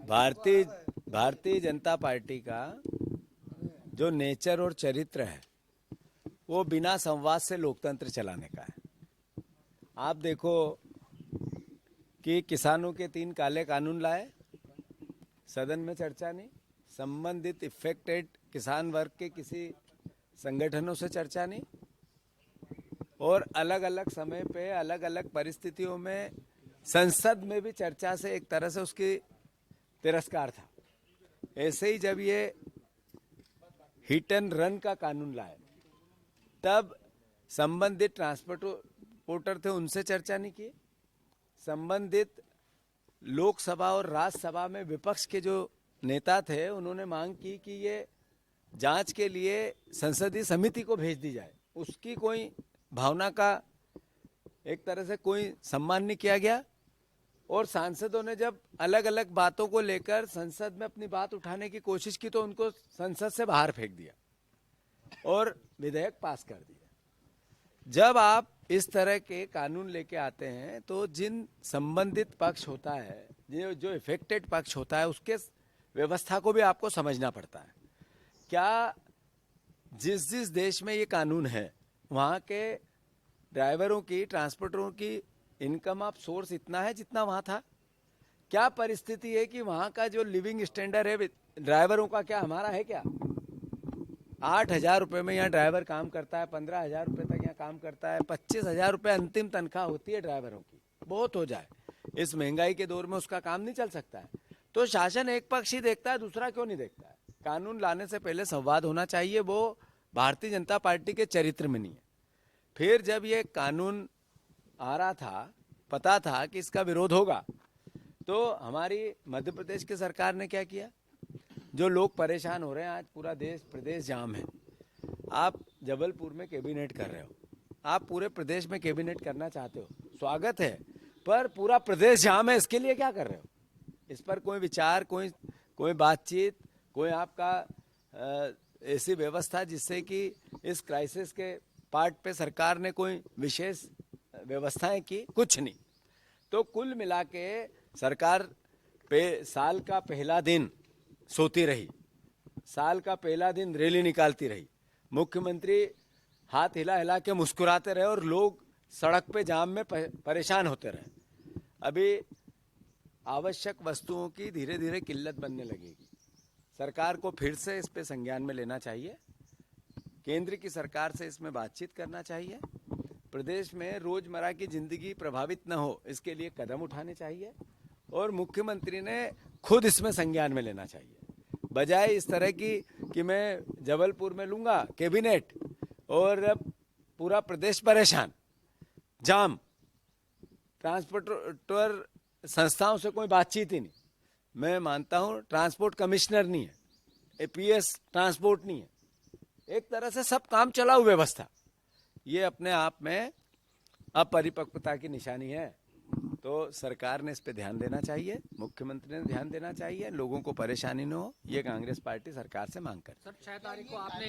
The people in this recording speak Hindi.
भारतीय भारतीय जनता पार्टी का जो नेचर और चरित्र है वो बिना संवाद से लोकतंत्र चलाने का है। आप देखो कि किसानों के 3 काले कानून लाए, सदन में चर्चा नहीं, संबंधित इफेक्टेड किसान वर्ग के किसी संगठनों से चर्चा नहीं, और अलग अलग समय पे अलग अलग परिस्थितियों में संसद में भी चर्चा से एक तरह से उसकी तिरस्कार था। ऐसे ही जब ये हिट एंड रन का कानून लाए तब संबंधित ट्रांसपोर्टर थे उनसे चर्चा नहीं की। संबंधित लोकसभा और राज्यसभा में विपक्ष के जो नेता थे उन्होंने मांग की कि ये जांच के लिए संसदीय समिति को भेज दी जाए। उसकी कोई भावना का एक तरह से कोई सम्मान नहीं किया गया, और सांसदों ने जब अलग अलग बातों को लेकर संसद में अपनी बात उठाने की कोशिश की तो उनको संसद से बाहर फेंक दिया और विधेयक पास कर दिया। जब आप इस तरह के कानून लेके आते हैं तो जिन संबंधित पक्ष होता है, जो इफेक्टेड पक्ष होता है, उसके व्यवस्था को भी आपको समझना पड़ता है। क्या जिस जिस देश में ये कानून है वहाँ के ड्राइवरों की, ट्रांसपोर्टरों की इनकम ऑफ सोर्स इतना है जितना वहाँ था? क्या परिस्थिति है कि वहाँ का जो लिविंग स्टैंडर्ड है ड्राइवरों का क्या हमारा है क्या? 8,000 रुपये में यहाँ ड्राइवर काम करता है, 15,000 रुपये तक यहाँ काम करता है, 25,000 रुपये अंतिम तनख्वाह होती है ड्राइवरों की। बहुत हो जाए, इस महंगाई के दौर में उसका काम नहीं चल सकता है। तो शासन एक पक्ष ही देखता है, दूसरा क्यों नहीं देखता है? कानून लाने से पहले संवाद होना चाहिए, वो भारतीय जनता पार्टी के चरित्र में नहीं है। फिर जब ये कानून आ रहा था, पता था कि इसका विरोध होगा, तो हमारी मध्य प्रदेश की सरकार ने क्या किया? जो लोग परेशान हो रहे हैं, आज पूरा देश प्रदेश जाम है। आप जबलपुर में कैबिनेट कर रहे हो, आप पूरे प्रदेश में कैबिनेट करना चाहते हो, स्वागत है, पर पूरा प्रदेश जाम है, इसके लिए क्या कर रहे हो? इस पर कोई विचार, कोई बातचीत, कोई आपका ऐसी व्यवस्था जिससे कि इस क्राइसिस के पार्ट पे सरकार ने कोई विशेष व्यवस्थाएं की? कुछ नहीं। तो कुल मिला के सरकार पे साल का पहला दिन सोती रही, साल का पहला दिन रैली निकालती रही, मुख्यमंत्री हाथ हिला हिला के मुस्कुराते रहे और लोग सड़क पे जाम में परेशान होते रहे। अभी आवश्यक वस्तुओं की धीरे धीरे किल्लत बनने लगेगी। सरकार को फिर से इस पे संज्ञान में लेना चाहिए, केंद्र की सरकार से इसमें बातचीत करना चाहिए, प्रदेश में रोजमर्रा की जिंदगी प्रभावित न हो इसके लिए कदम उठाने चाहिए, और मुख्यमंत्री ने खुद इसमें संज्ञान में लेना चाहिए। बजाय इस तरह की कि मैं जबलपुर में लूंगा कैबिनेट और पूरा प्रदेश परेशान, जाम, ट्रांसपोर्टर संस्थाओं से कोई बातचीत ही नहीं। मैं मानता हूं ट्रांसपोर्ट कमिश्नर नहीं है, एपीएस ट्रांसपोर्ट नहीं है, एक तरह से सब काम चलाऊ व्यवस्था, ये अपने आप में अपरिपक्वता की निशानी है। तो सरकार ने इस पे ध्यान देना चाहिए, मुख्यमंत्री ने ध्यान देना चाहिए, लोगों को परेशानी न हो, ये कांग्रेस पार्टी सरकार से मांग करती है। सर 6 तारीख को आपने